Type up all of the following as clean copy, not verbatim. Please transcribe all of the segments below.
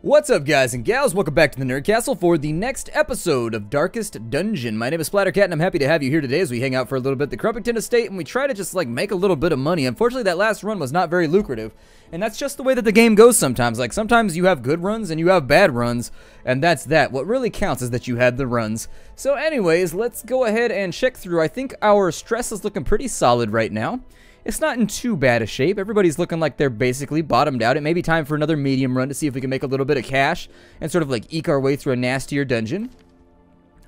What's up, guys and gals? Welcome back to the Nerd Castle for the next episode of Darkest Dungeon. My name is Splattercat and I'm happy to have you here today as we hang out for a little bit at the Crumpington Estate and we try to just like make a little bit of money. Unfortunately, that last run was not very lucrative, and that's just the way that the game goes sometimes. Like, sometimes you have good runs and you have bad runs, and that's that. What really counts is that you had the runs. So anyways, let's go ahead and check through. I think our stress is looking pretty solid right now. It's not in too bad a shape. Everybody's looking like they're basically bottomed out. It may be time for another medium run to see if we can make a little bit of cash and sort of like eke our way through a nastier dungeon.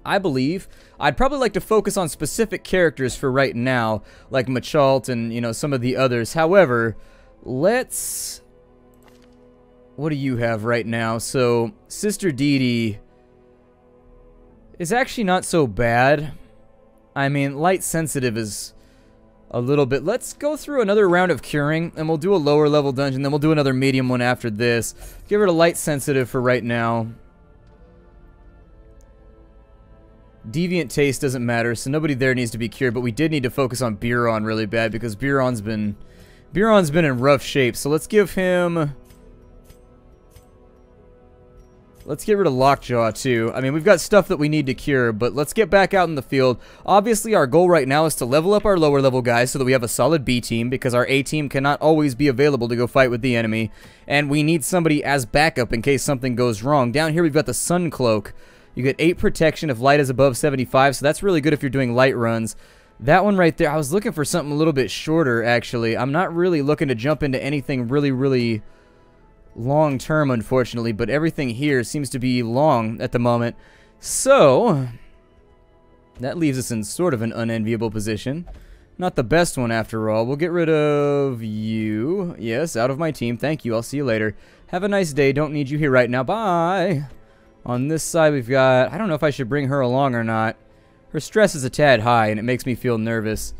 I believe I'd probably like to focus on specific characters for right now, like Machalt and, you know, some of the others. However, let's... What do you have right now? So, Sister Dee Dee is actually not so bad. I mean, light sensitive is a little bit. Let's go through another round of curing, and we'll do a lower level dungeon, then we'll do another medium one after this. Give her a light sensitive for right now. Deviant taste doesn't matter, so nobody there needs to be cured, but we did need to focus on Buron really bad, because Buron's been in rough shape. So let's give him... Let's get rid of Lockjaw, too. I mean, we've got stuff that we need to cure, but let's get back out in the field. Obviously, our goal right now is to level up our lower level guys so that we have a solid B team, because our A team cannot always be available to go fight with the enemy. And we need somebody as backup in case something goes wrong. Down here, we've got the Sun Cloak. You get 8 protection if light is above 75, so that's really good if you're doing light runs. That one right there, I was looking for something a little bit shorter, actually. I'm not really looking to jump into anything really long term, unfortunately, but everything here seems to be long at the moment. So that leaves us in sort of an unenviable position. Not the best one after all. We'll get rid of you. Yes, out of my team. Thank you. I'll see you later. Have a nice day. Don't need you here right now. Bye. On this side we've got... I don't know if I should bring her along or not. Her stress is a tad high and it makes me feel nervous.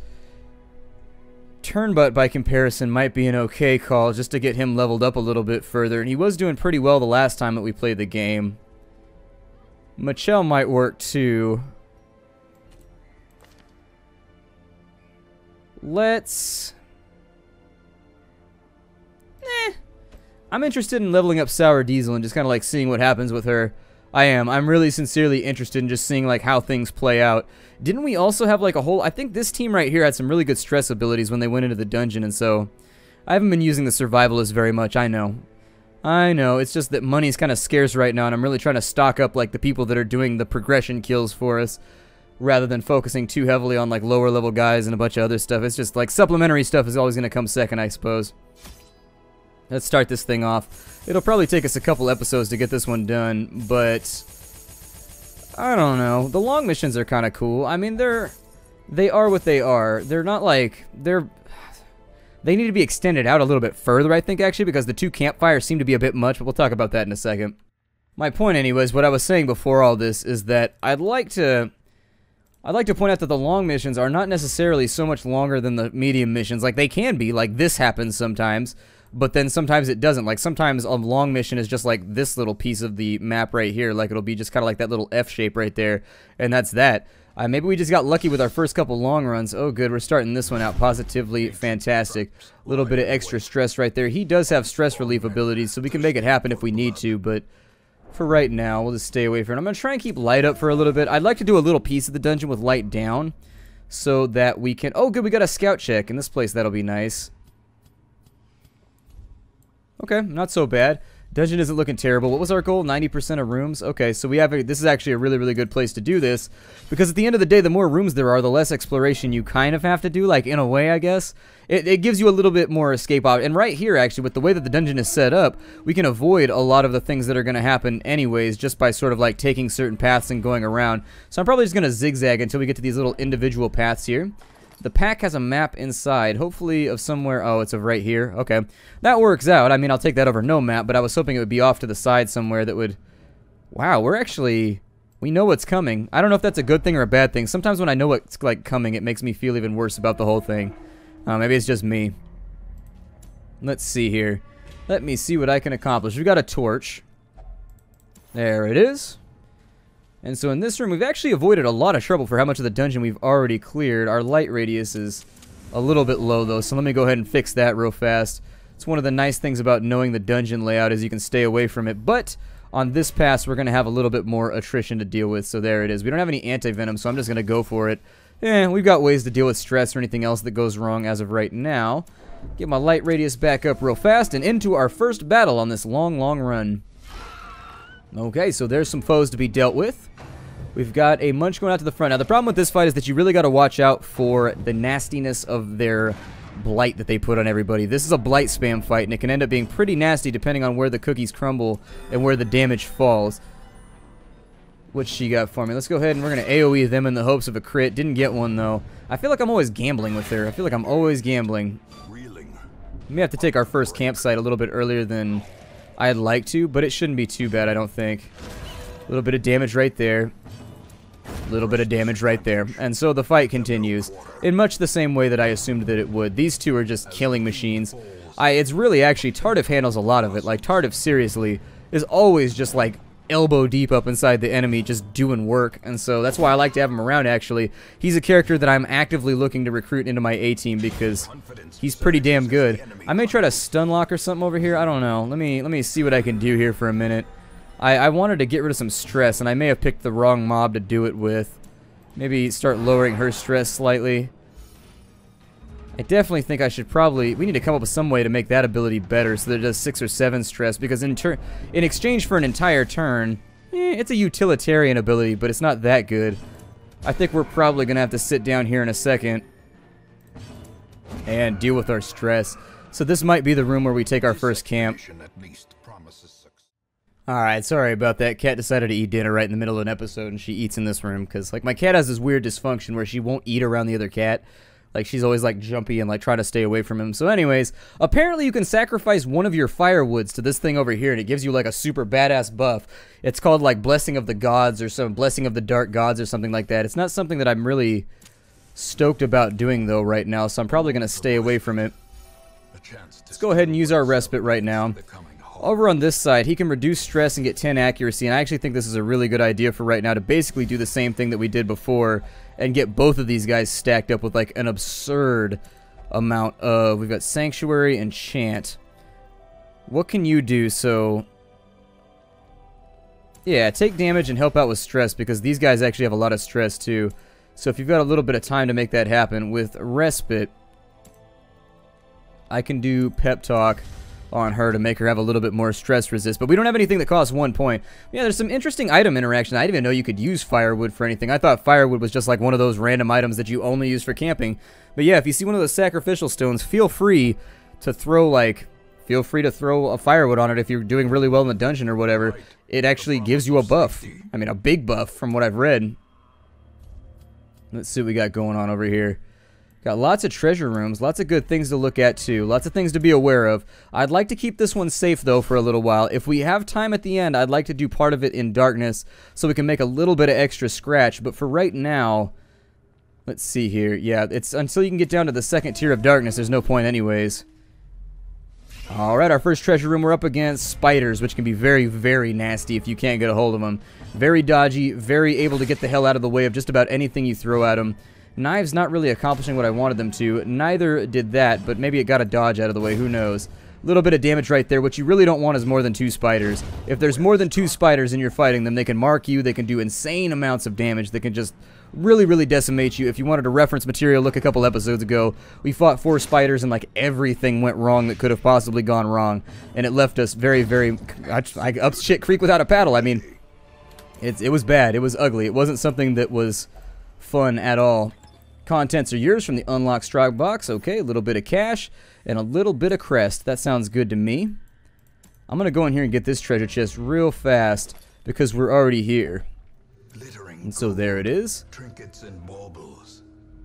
Turnbutt, by comparison, might be an okay call just to get him leveled up a little bit further. And he was doing pretty well the last time that we played the game. Machel might work too. Let's... I'm interested in leveling up Sour Diesel and just kind of like seeing what happens with her. I'm really sincerely interested in just seeing like how things play out. Didn't we also have like a whole... I think this team right here had some really good stress abilities when they went into the dungeon, and so I haven't been using the survivalist very much. I know, it's just that money's kind of scarce right now, and I'm really trying to stock up like the people that are doing the progression kills for us, rather than focusing too heavily on like lower level guys and a bunch of other stuff. It's just like supplementary stuff is always going to come second, I suppose. Let's start this thing off. It'll probably take us a couple episodes to get this one done, but I don't know. The long missions are kind of cool. I mean, they are what they are. They're not like they need to be extended out a little bit further, I think, actually, because the 2 campfires seem to be a bit much, but we'll talk about that in a second. My point, anyways, what I was saying before all this is that I'd like to point out that the long missions are not necessarily so much longer than the medium missions. Like, they can be. Like, this happens sometimes. But then sometimes it doesn't. Like, sometimes a long mission is just like this little piece of the map right here. Like, it'll be just kind of like that little F shape right there. And that's that. Maybe we just got lucky with our first couple long runs. Oh, good. We're starting this one out positively fantastic. A little bit of extra stress right there. He does have stress relief abilities, so we can make it happen if we need to. But for right now, we'll just stay away from it. I'm going to try and keep light up for a little bit. I'd like to do a little piece of the dungeon with light down so that we can... Oh, good. We got a scout check in this place. That'll be nice. Okay, not so bad. Dungeon isn't looking terrible. What was our goal? 90% of rooms? Okay, so we have this is actually a really good place to do this, because at the end of the day, the more rooms there are, the less exploration you kind of have to do, like, in a way, I guess. It gives you a little bit more escape out. And right here, actually, with the way that the dungeon is set up, we can avoid a lot of the things that are going to happen anyways, just by sort of, like, taking certain paths and going around. So I'm probably just going to zigzag until we get to these little individual paths here. The pack has a map inside, hopefully of somewhere... Oh, it's of right here. Okay. That works out. I mean, I'll take that over no map, but I was hoping it would be off to the side somewhere that would... Wow, we're actually... We know what's coming. I don't know if that's a good thing or a bad thing. Sometimes when I know what's, like, coming, it makes me feel even worse about the whole thing. Maybe it's just me. Let's see here. Let me see what I can accomplish. We've got a torch. There it is. And so in this room, we've actually avoided a lot of trouble for how much of the dungeon we've already cleared. Our light radius is a little bit low, though, so let me go ahead and fix that real fast. It's one of the nice things about knowing the dungeon layout is you can stay away from it. But on this pass, we're going to have a little bit more attrition to deal with. So there it is. We don't have any anti-venom, so I'm just going to go for it. We've got ways to deal with stress or anything else that goes wrong as of right now. Get my light radius back up real fast and into our first battle on this long, long run. Okay, so there's some foes to be dealt with. We've got a Munch going out to the front. Now, the problem with this fight is that you really got to watch out for the nastiness of their blight that they put on everybody. This is a blight spam fight, and it can end up being pretty nasty depending on where the cookies crumble and where the damage falls. What's she got for me? Let's go ahead and we're going to AoE them in the hopes of a crit. Didn't get one, though. I feel like I'm always gambling with her. I feel like I'm always gambling. We may have to take our first campsite a little bit earlier than I'd like to, but it shouldn't be too bad, I don't think. A little bit of damage right there. A little bit of damage right there. And so the fight continues in much the same way that I assumed that it would. These two are just killing machines. It's really actually, Tardif handles a lot of it. Like, Tardif, seriously, is always just like elbow deep up inside the enemy just doing work, and so that's why I like to have him around. Actually, he's a character that I'm actively looking to recruit into my A team because he's pretty damn good. I may try to stun lock or something over here. I don't know. Let me see what I can do here for a minute. I wanted to get rid of some stress, and I may have picked the wrong mob to do it with. Maybe start lowering her stress slightly. I definitely think I should we need to come up with some way to make that ability better so that it does 6 or 7 stress, because in exchange for an entire turn, it's a utilitarian ability, but it's not that good. I think we're probably going to have to sit down here in a second and deal with our stress. So this might be the room where we take our first camp. Alright, sorry about that. Cat decided to eat dinner right in the middle of an episode, and she eats in this room, because like my cat has this weird dysfunction where she won't eat around the other cat. Like, she's always, like, jumpy and, like, trying to stay away from him. So, anyways, apparently you can sacrifice one of your firewoods to this thing over here, and it gives you, like, a super badass buff. It's called, like, Blessing of the Gods or some Blessing of the Dark Gods or something like that. It's not something that I'm really stoked about doing, though, right now, so I'm probably going to stay away from it. Let's go ahead and use our respite right now. Over on this side, he can reduce stress and get 10 accuracy, and I actually think this is a really good idea for right now to basically do the same thing that we did before and get both of these guys stacked up with like an absurd amount of... We've got Sanctuary and Chant. What can you do? So, yeah, take damage and help out with stress, because these guys actually have a lot of stress too. So if you've got a little bit of time to make that happen with Respite, I can do Pep Talk on her to make her have a little bit more stress resist, but we don't have anything that costs 1 point. Yeah, there's some interesting item interaction. I didn't even know you could use firewood for anything. I thought firewood was just like one of those random items that you only use for camping. But yeah, if you see one of those sacrificial stones, feel free to throw a firewood on it if you're doing really well in the dungeon or whatever. It actually gives you a buff. I mean, a big buff from what I've read. Let's see what we got going on over here. Got lots of treasure rooms, lots of good things to look at too, lots of things to be aware of. I'd like to keep this one safe though for a little while. If we have time at the end, I'd like to do part of it in darkness so we can make a little bit of extra scratch, but for right now, let's see here. Yeah, it's until you can get down to the second tier of darkness, there's no point anyways. Alright, our first treasure room, we're up against spiders, which can be very, very nasty if you can't get a hold of them. Very dodgy, very able to get the hell out of the way of just about anything you throw at them. Knives not really accomplishing what I wanted them to. Neither did that, but maybe it got a dodge out of the way. Who knows? A little bit of damage right there. What you really don't want is more than 2 spiders. If there's more than 2 spiders and you're fighting them, they can mark you. They can do insane amounts of damage. They can just really, really decimate you. If you wanted a reference material, look a couple episodes ago. We fought 4 spiders and like everything went wrong that could have possibly gone wrong. And it left us very, very... up shit creek without a paddle. I mean, it was bad. It was ugly. It wasn't something that was fun at all. Contents are yours from the unlock strike box. Okay, a little bit of cash and a little bit of crest. That sounds good to me. I'm going to go in here and get this treasure chest real fast because we're already here. And so there it is. Trinkets and baubles.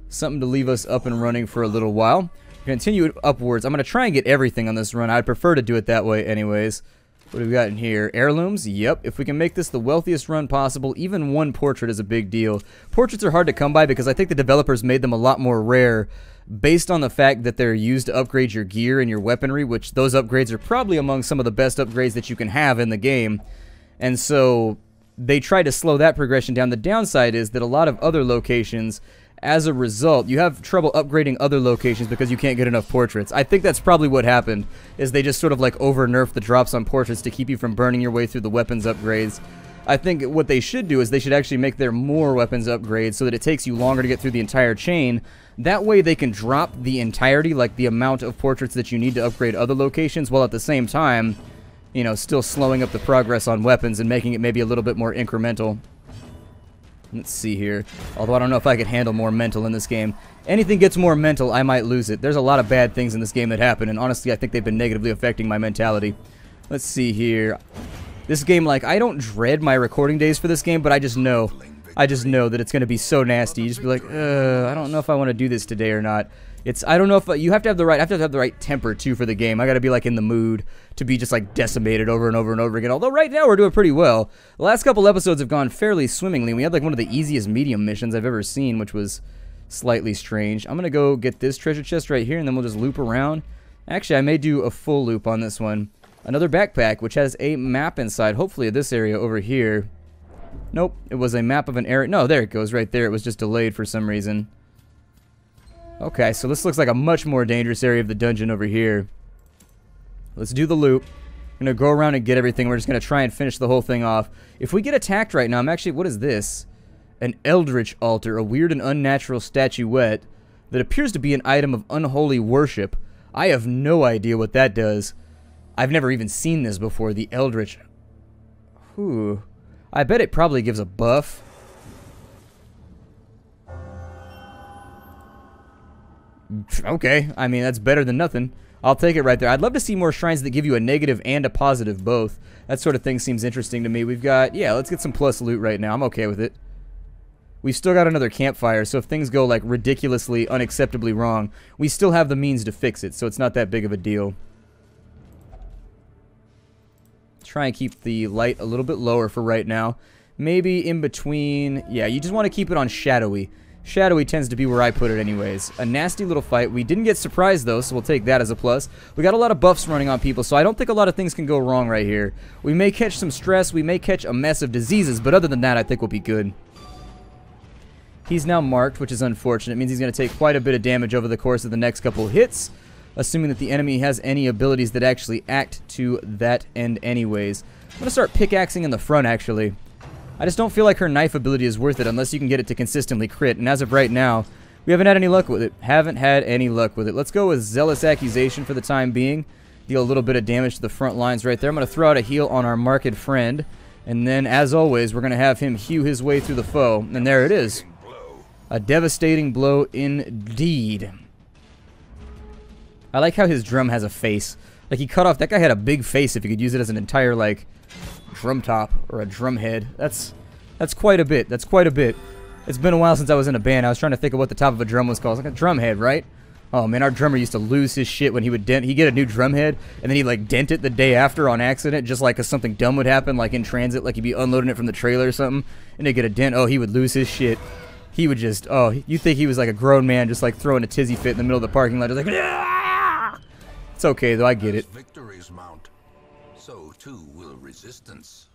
Something to leave us up and running for a little while. Continue upwards. I'm going to try and get everything on this run. I'd prefer to do it that way anyways. What do we got in here? Heirlooms? Yep. If we can make this the wealthiest run possible, even 1 portrait is a big deal. Portraits are hard to come by because I think the developers made them a lot more rare based on the fact that they're used to upgrade your gear and your weaponry, which those upgrades are probably among some of the best upgrades that you can have in the game. And so they try to slow that progression down. The downside is that a lot of other locations as a result, you have trouble upgrading other locations because you can't get enough portraits. I think that's probably what happened, is they just sort of like over-nerfed the drops on portraits to keep you from burning your way through the weapons upgrades. I think what they should do is they should actually make there more weapons upgrades so that it takes you longer to get through the entire chain. That way they can drop the entirety, like the amount of portraits that you need to upgrade other locations, while at the same time, you know, still slowing up the progress on weapons and making it maybe a little bit more incremental. Let's see here. Although I don't know if I could handle more mental in this game. Anything gets more mental, I might lose it. There's a lot of bad things in this game that happen, and honestly, I think they've been negatively affecting my mentality. Let's see here. This game, like, I don't dread my recording days for this game, but I just know that it's going to be so nasty. You just be like, I don't know if I want to do this today or not. I don't know if you have to have the right temper too for the game. I got to be like in the mood to be just like decimated over and over and over again. Although right now we're doing pretty well. The last couple episodes have gone fairly swimmingly. We had like one of the easiest medium missions I've ever seen, which was slightly strange. I'm going to go get this treasure chest right here, and then we'll just loop around. Actually, I may do a full loop on this one. Another backpack, which has a map inside, hopefully of this area over here. Nope, it was a map of an area. No, there it goes right there. It was just delayed for some reason. Okay, so this looks like a much more dangerous area of the dungeon over here. Let's do the loop. I'm going to go around and get everything. We're just going to try and finish the whole thing off. If we get attacked right now, I'm actually... What is this? An eldritch altar, a weird and unnatural statuette that appears to be an item of unholy worship. I have no idea what that does. I've never even seen this before, the eldritch. Whew. I bet it probably gives a buff. Okay, I mean, that's better than nothing. I'll take it right there. I'd love to see more shrines that give you a negative and a positive both. That sort of thing seems interesting to me. We've got, yeah, let's get some plus loot right now. I'm okay with it. We've still got another campfire, so if things go, like, ridiculously, unacceptably wrong, we still have the means to fix it, so it's not that big of a deal. Try and keep the light a little bit lower for right now. Maybe in between, yeah, you just want to keep it on shadowy. Shadowy tends to be where I put it anyways. A nasty little fight. We didn't get surprised though, so we'll take that as a plus. We got a lot of buffs running on people, so I don't think a lot of things can go wrong right here. We may catch some stress, we may catch a mess of diseases, but other than that, I think we'll be good. He's now marked, which is unfortunate. It means he's going to take quite a bit of damage over the course of the next couple hits, assuming that the enemy has any abilities that actually act to that end anyways. I'm going to start pickaxing in the front, actually. I just don't feel like her knife ability is worth it unless you can get it to consistently crit, and as of right now, we haven't had any luck with it. Haven't had any luck with it. Let's go with Zealous Accusation for the time being. Deal a little bit of damage to the front lines right there. I'm going to throw out a heal on our marked friend, and then, as always, we're going to have him hew his way through the foe, and there it is. A devastating blow indeed. I like how his drum has a face. Like, he cut off... That guy had a big face if you could use it as an entire, like... drum top or a drum head. That's quite a bit. That's quite a bit. It's been a while since I was in a band. I was trying to think of what the top of a drum was called. It's like a drum head, right? Oh man, our drummer used to lose his shit when he would he'd get a new drum head and then he'd like dent it the day after on accident, just like 'cause something dumb would happen, like in transit, like he'd be unloading it from the trailer or something, and they'd get a dent. Oh, he would lose his shit. He would just, oh, you think he was like a grown man just like throwing a tizzy fit in the middle of the parking lot, just like, Aah! It's okay though, I get it. Victories mount, so too will resistance.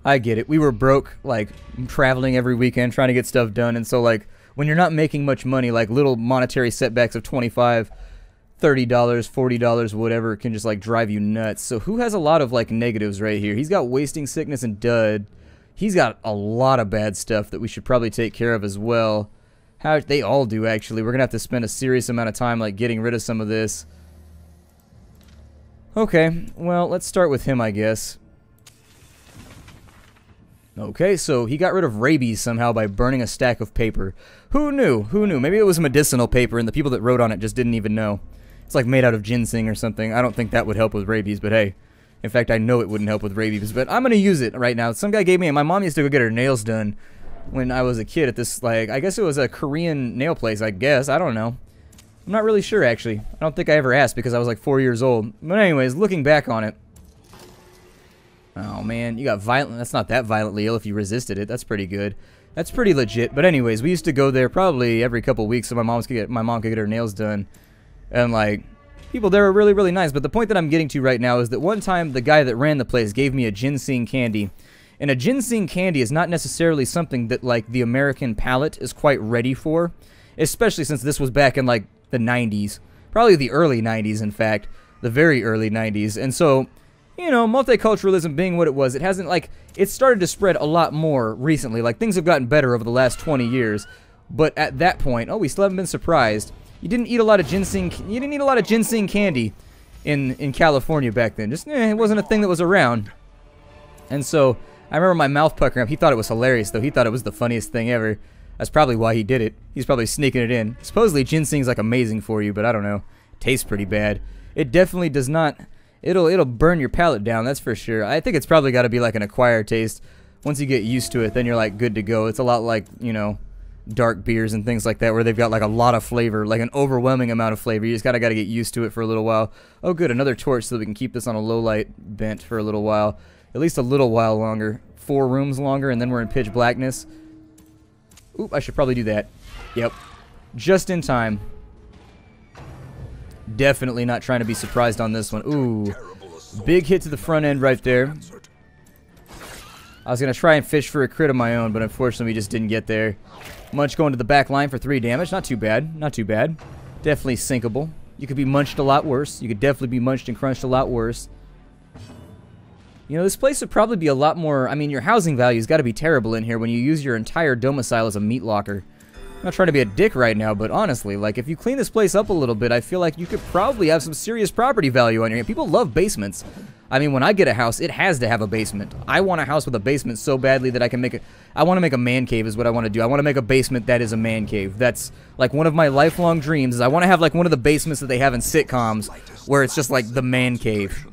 I get it. We were broke, like, traveling every weekend, trying to get stuff done, and so, like, when you're not making much money, like, little monetary setbacks of $25, $30, $40, whatever, can just, like, drive you nuts. So who has a lot of, like, negatives right here? He's got Wasting Sickness and Dud. He's got a lot of bad stuff that we should probably take care of as well. They all do, actually. We're going to have to spend a serious amount of time, like, getting rid of some of this. Okay, well, let's start with him, I guess. Okay, so he got rid of rabies somehow by burning a stack of paper. Who knew? Who knew? Maybe it was medicinal paper and the people that wrote on it just didn't even know. It's like made out of ginseng or something. I don't think that would help with rabies, but hey. In fact, I know it wouldn't help with rabies, but I'm going to use it right now. Some guy gave me, my mom used to go get her nails done when I was a kid at this, like, I guess it was a Korean nail place, I guess. I don't know. I'm not really sure, actually. I don't think I ever asked because I was like 4 years old. But anyways, looking back on it. Oh man, you got violent. That's not that violently ill if you resisted it. That's pretty good. That's pretty legit. But anyways, we used to go there probably every couple weeks so my mom could get her nails done. And like, people there were really, really nice. But the point that I'm getting to right now is that one time the guy that ran the place gave me a ginseng candy. And a ginseng candy is not necessarily something that, like, the American palate is quite ready for, especially since this was back in, like, the 90s. Probably the early 90s, in fact. The very early 90s. And so, you know, multiculturalism being what it was, it hasn't, like, it's started to spread a lot more recently. Like, things have gotten better over the last 20 years. But at that point, oh, we still haven't been surprised. You didn't eat a lot of ginseng candy in California back then. Just, it wasn't a thing that was around. And so, I remember my mouth puckering up. He thought it was hilarious, though. He thought it was the funniest thing ever. That's probably why he did it. He's probably sneaking it in. Supposedly, ginseng's, like, amazing for you, but I don't know. It tastes pretty bad. It definitely does not... It'll burn your palate down, that's for sure. I think it's probably got to be, like, an acquired taste. Once you get used to it, then you're, like, good to go. It's a lot like, you know, dark beers and things like that, where they've got, like, a lot of flavor, like an overwhelming amount of flavor. You just gotta get used to it for a little while. Oh, good, another torch so that we can keep this on a low light bent for a little while. At least a little while longer. 4 rooms longer, and then we're in pitch blackness. Oop, I should probably do that. Yep. Just in time. Definitely not trying to be surprised on this one. Ooh. Big hit to the front end right there. I was going to try and fish for a crit of my own, but unfortunately we just didn't get there. Munch going to the back line for 3 damage. Not too bad. Not too bad. Definitely sinkable. You could be munched a lot worse. You could definitely be munched and crunched a lot worse. You know, this place would probably be a lot more... I mean, your housing value's got to be terrible in here when you use your entire domicile as a meat locker. I'm not trying to be a dick right now, but honestly, like, if you clean this place up a little bit, I feel like you could probably have some serious property value on here. People love basements. I mean, when I get a house, it has to have a basement. I want a house with a basement so badly that I can make a... I want to make a man cave is what I want to do. I want to make a basement that is a man cave. That's, like, one of my lifelong dreams is I want to have, like, one of the basements that they have in sitcoms where it's just, like, the man cave.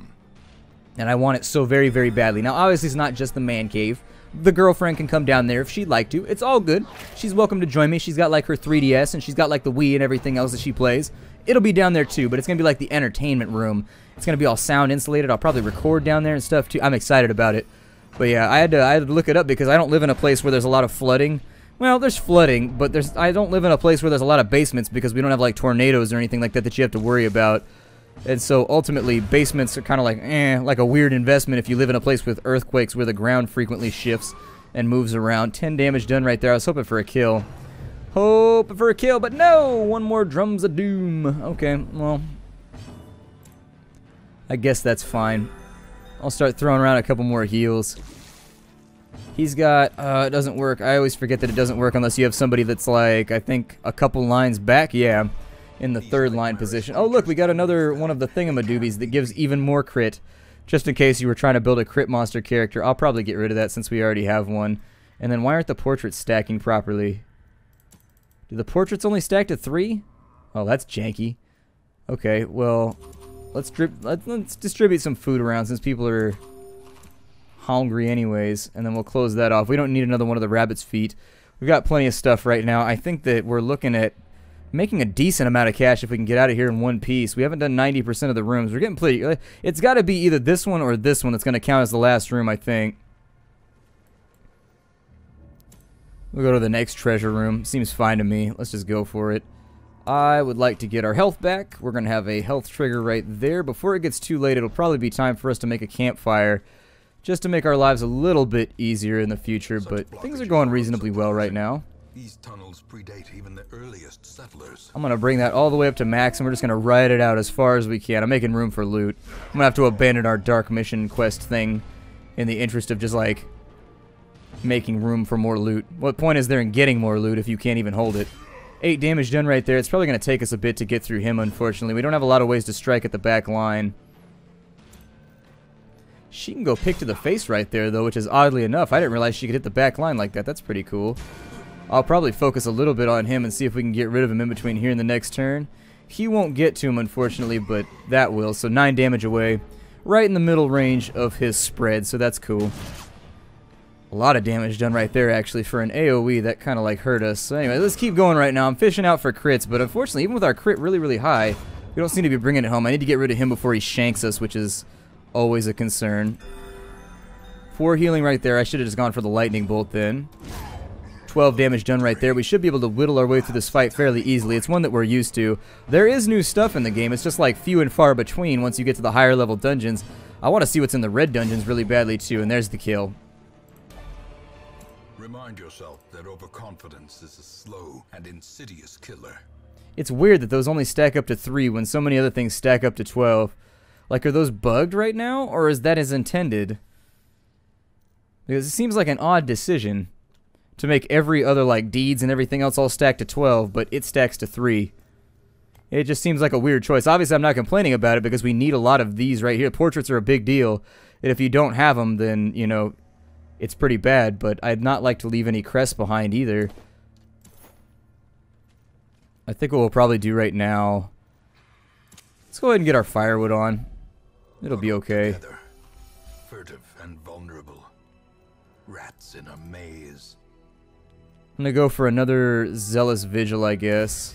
And I want it so very, very badly. Now, obviously, it's not just the man cave. The girlfriend can come down there if she'd like to. It's all good. She's welcome to join me. She's got, like, her 3DS, and she's got, like, the Wii and everything else that she plays. It'll be down there, too, but it's going to be, like, the entertainment room. It's going to be all sound insulated. I'll probably record down there and stuff, too. I'm excited about it. But, yeah, I had to look it up because I don't live in a place where there's a lot of flooding. Well, there's flooding, but I don't live in a place where there's a lot of basements because we don't have, like, tornadoes or anything like that you have to worry about. And so, ultimately, basements are kind of like a weird investment if you live in a place with earthquakes where the ground frequently shifts and moves around. 10 damage done right there. I was hoping for a kill. Hoping for a kill, but no! One more Drums of Doom. Okay, well, I guess that's fine. I'll start throwing around a couple more heals. He's got, it doesn't work. I always forget that it doesn't work unless you have somebody that's like, I think, a couple lines back. Yeah. In the 3rd line position. Oh, look, we got another one of the thingamadoobies that gives even more crit. Just in case you were trying to build a crit monster character. I'll probably get rid of that since we already have one. And then why aren't the portraits stacking properly? Do the portraits only stack to 3? Oh, that's janky. Okay, well, let's distribute some food around since people are hungry anyways. And then we'll close that off. We don't need another one of the rabbit's feet. We've got plenty of stuff right now. I think that we're looking at making a decent amount of cash if we can get out of here in one piece. We haven't done 90% of the rooms. We're getting pretty... It's got to be either this one or this one that's going to count as the last room, I think. We'll go to the next treasure room. Seems fine to me. Let's just go for it. I would like to get our health back. We're going to have a health trigger right there. Before it gets too late, it'll probably be time for us to make a campfire just to make our lives a little bit easier in the future, but things are going reasonably well right now. These tunnels predate even the earliest settlers. I'm going to bring that all the way up to max, and we're just going to ride it out as far as we can. I'm making room for loot. I'm going to have to abandon our dark mission quest thing in the interest of just, like, making room for more loot. What point is there in getting more loot if you can't even hold it? 8 damage done right there. It's probably going to take us a bit to get through him, unfortunately. We don't have a lot of ways to strike at the back line. She can go pick to the face right there, though, which is oddly enough. I didn't realize she could hit the back line like that. That's pretty cool. I'll probably focus a little bit on him and see if we can get rid of him in between here and the next turn. He won't get to him, unfortunately, but that will. So 9 damage away. Right in the middle range of his spread, so that's cool. A lot of damage done right there, actually, for an AoE. That kind of, like, hurt us. So anyway, let's keep going right now. I'm fishing out for crits, but unfortunately, even with our crit really, really high, we don't seem to be bringing it home. I need to get rid of him before he shanks us, which is always a concern. 4 healing right there. I should have just gone for the lightning bolt then. 12 damage done right there. We should be able to whittle our way through this fight fairly easily. It's one that we're used to. There is new stuff in the game. It's just like few and far between once you get to the higher level dungeons. I want to see what's in the red dungeons really badly too, and there's the kill. Remind yourself that overconfidence is a slow and insidious killer. It's weird that those only stack up to 3 when so many other things stack up to 12. Like, are those bugged right now, or is that as intended? Because it seems like an odd decision to make every other, like, deeds and everything else all stack to 12, but it stacks to 3. It just seems like a weird choice. Obviously, I'm not complaining about it because we need a lot of these right here. Portraits are a big deal, and if you don't have them, then, you know, it's pretty bad, but I'd not like to leave any crests behind either. I think what we'll probably do right now, let's go ahead and get our firewood on. It'll be okay. Together, furtive and vulnerable. Rats in a maze. I'm gonna go for another zealous vigil, I guess.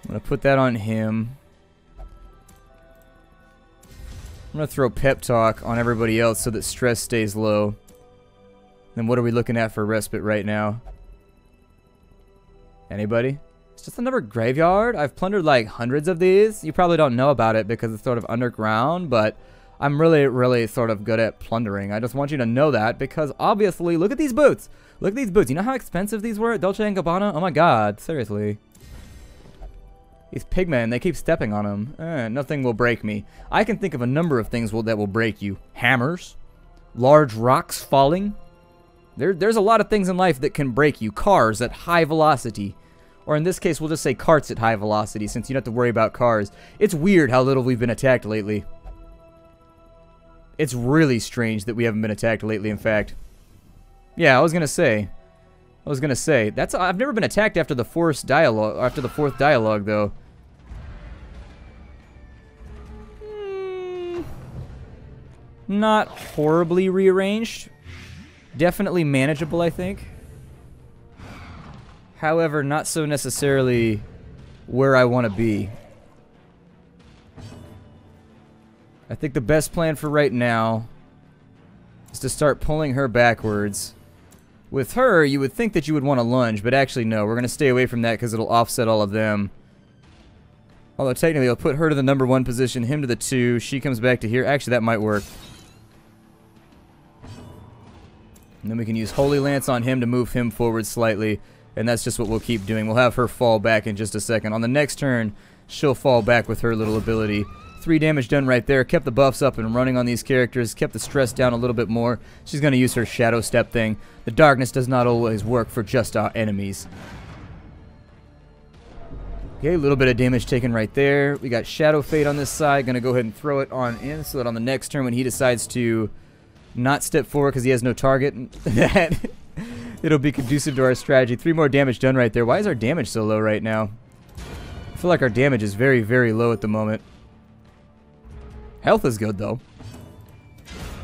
I'm gonna put that on him. I'm gonna throw pep talk on everybody else so that stress stays low. Then what are we looking at for respite right now? Anybody? It's just another graveyard. I've plundered like hundreds of these. You probably don't know about it because it's sort of underground, but I'm really sort of good at plundering. I just want you to know that because obviously, look at these boots. Look at these boots. You know how expensive these were at Dolce & Gabbana? Oh my god, seriously. These pigmen, they keep stepping on them. Nothing will break me. I can think of a number of things that will break you. Hammers. Large rocks falling. There's a lot of things in life that can break you. Cars at high velocity. Or in this case, we'll just say carts at high velocity since you don't have to worry about cars. It's weird how little we've been attacked lately. It's really strange that we haven't been attacked lately, in fact. Yeah, I was gonna say, that's I've never been attacked after the fourth dialogue, though. Not horribly rearranged. Definitely manageable, I think. However, not so necessarily where I want to be. I think the best plan for right now is to start pulling her backwards. With her, you would think that you would want to lunge, but actually no, we're going to stay away from that because it'll offset all of them. Although technically I'll put her to the number 1 position, him to the 2, she comes back to here. Actually, that might work. And then we can use Holy Lance on him to move him forward slightly. And that's just what we'll keep doing. We'll have her fall back in just a second. On the next turn, she'll fall back with her little ability. 3 damage done right there. Kept the buffs up and running on these characters. Kept the stress down a little bit more. She's going to use her Shadow Step thing. The darkness does not always work for just our enemies. Okay, a little bit of damage taken right there. We got Shadow Fade on this side. Going to go ahead and throw it on in so that on the next turn when he decides to not step forward because he has no target, that it'll be conducive to our strategy. 3 more damage done right there. Why is our damage so low right now? I feel like our damage is very, very low at the moment. Health is good, though.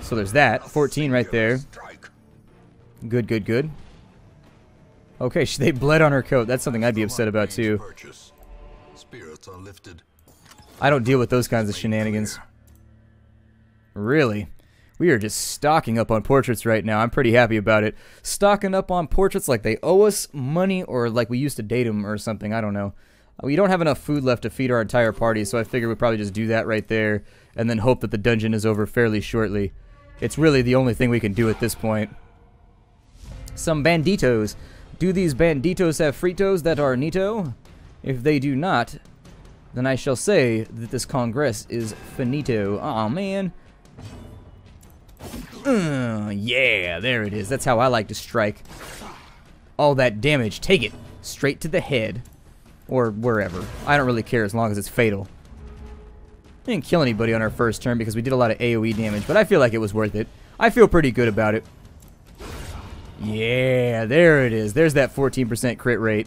So there's that. 14 right there. Good, good, good. Okay, they bled on her coat. That's something I'd be upset about, too. I don't deal with those kinds of shenanigans. Really? We are just stocking up on portraits right now. I'm pretty happy about it. Stocking up on portraits like they owe us money or like we used to date them or something. I don't know. We don't have enough food left to feed our entire party, so I figure we'd probably just do that right there and then hope that the dungeon is over fairly shortly. It's really the only thing we can do at this point. Some banditos. Do these banditos have fritos that are neato? If they do not, then I shall say that this congress is finito. Aw, man. Yeah, there it is. That's how I like to strike. All that damage, take it straight to the head. Or wherever. I don't really care as long as it's fatal. We didn't kill anybody on our first turn because we did a lot of AoE damage, but I feel like it was worth it. I feel pretty good about it. Yeah, there it is. There's that 14% crit rate.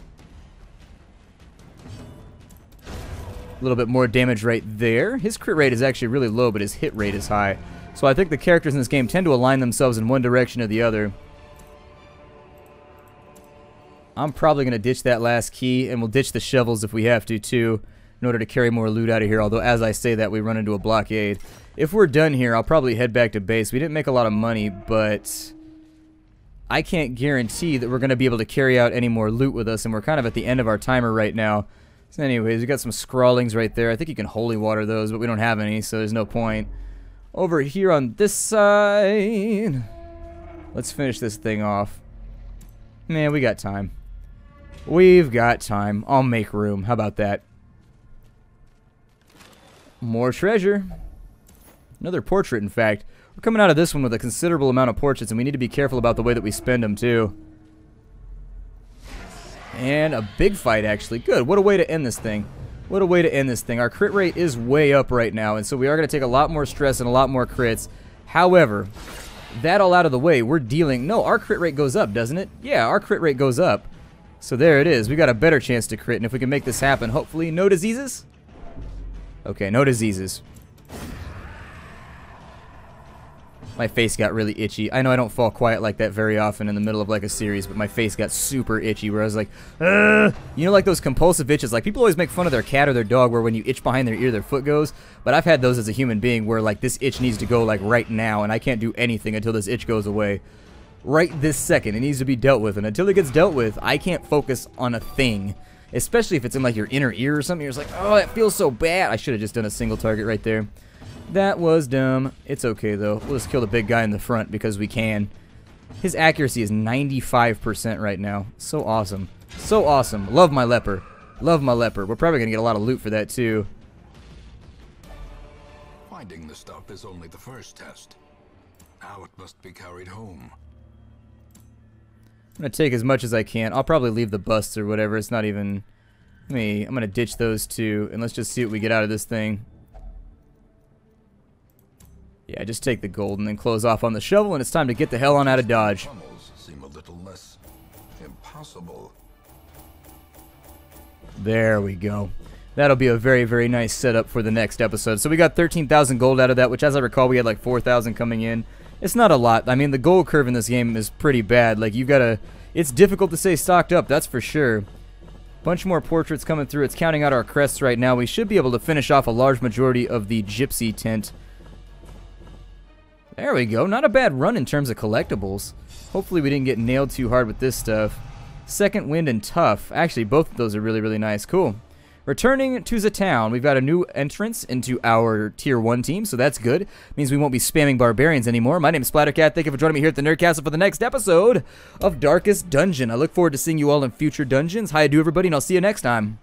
A little bit more damage right there. His crit rate is actually really low, but his hit rate is high. So I think the characters in this game tend to align themselves in one direction or the other. I'm probably going to ditch that last key, and we'll ditch the shovels if we have to, too, in order to carry more loot out of here, although as I say that, we run into a blockade. If we're done here, I'll probably head back to base. We didn't make a lot of money, but I can't guarantee that we're going to be able to carry out any more loot with us, and we're kind of at the end of our timer right now. So anyways, we got some scrawlings right there. I think you can holy water those, but we don't have any, so there's no point. Over here on this side, Let's finish this thing off. Man, we got time. We've got time. I'll make room. How about that? More treasure. Another portrait, in fact. We're coming out of this one with a considerable amount of portraits, and we need to be careful about the way that we spend them, too. And a big fight, actually. Good. What a way to end this thing. What a way to end this thing. Our crit rate is way up right now, and so we are going to take a lot more stress and a lot more crits. However, that all out of the way, we're dealing... No, our crit rate goes up, doesn't it? Yeah, our crit rate goes up. So there it is. We got a better chance to crit, and if we can make this happen, hopefully, no diseases? Okay, no diseases. My face got really itchy. I know I don't fall quiet like that very often in the middle of like a series, but my face got super itchy where I was like, ugh! You know, like those compulsive itches. Like people always make fun of their cat or their dog where when you itch behind their ear, their foot goes. But I've had those as a human being where like this itch needs to go like right now, and I can't do anything until this itch goes away. Right this second, it needs to be dealt with, and until it gets dealt with, I can't focus on a thing. Especially if it's in like your inner ear or something. You're just like, oh, it feels so bad. I should have just done a single target right there. That was dumb. It's okay, though. We'll just kill the big guy in the front because we can. His accuracy is 95% right now. So awesome. So awesome. Love my leper. Love my leper. We're probably going to get a lot of loot for that, too. Finding the stuff is only the first test. Now it must be carried home. I'm going to take as much as I can. I'll probably leave the busts or whatever. It's not even... I'm going to ditch those two, and let's just see what we get out of this thing. Yeah, just take the gold and then close off on the shovel, and it's time to get the hell on out of Dodge. Tunnels seem a little less impossible. There we go. That'll be a very, very nice setup for the next episode. So we got 13,000 gold out of that, which as I recall we had like 4,000 coming in. It's not a lot. I mean, the gold curve in this game is pretty bad. Like, you've got to... It's difficult to stay stocked up, that's for sure. Bunch more portraits coming through. It's counting out our crests right now. We should be able to finish off a large majority of the gypsy tent. There we go. Not a bad run in terms of collectibles. Hopefully we didn't get nailed too hard with this stuff. Second Wind and Tough. Actually, both of those are really, really nice. Cool. Returning to the town. We've got a new entrance into our Tier 1 team, so that's good. Means we won't be spamming barbarians anymore. My name is Splattercat. Thank you for joining me here at the Nerdcastle for the next episode of Darkest Dungeon. I look forward to seeing you all in future dungeons. Hi, do everybody, and I'll see you next time.